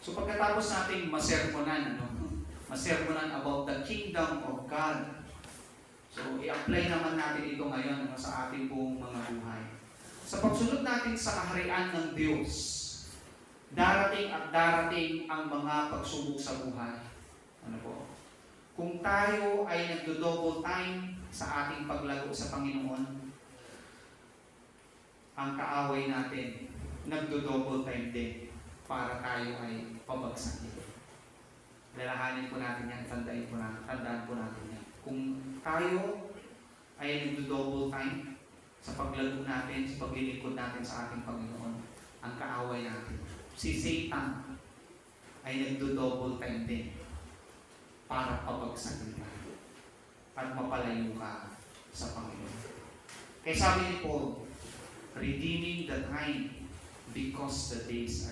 So pagkatapos nating masermonan, masermonan about the kingdom of God. So i-apply naman natin ito ngayon sa ating buong mga buhay. Sa pagsunod natin sa kaharian ng Diyos, darating at darating ang mga pagsubok sa buhay. Ano po? Kung tayo ay nagdo-double time sa ating paglago sa Panginoon, ang kaaway natin nagdo-double time din para tayo ay pabagsak nito. Lalahanin po natin yan, tandaan po natin yan. Kung tayo ay nagdo-double time sa paglago natin, sa paglilingkod natin sa ating Panginoon, ang kaaway natin, si Satan, ay nagdo-double time din para pabagsakin ka at mapalayo ka sa Panginoon. Kaya sabi ni Paul, redeeming the time because the days are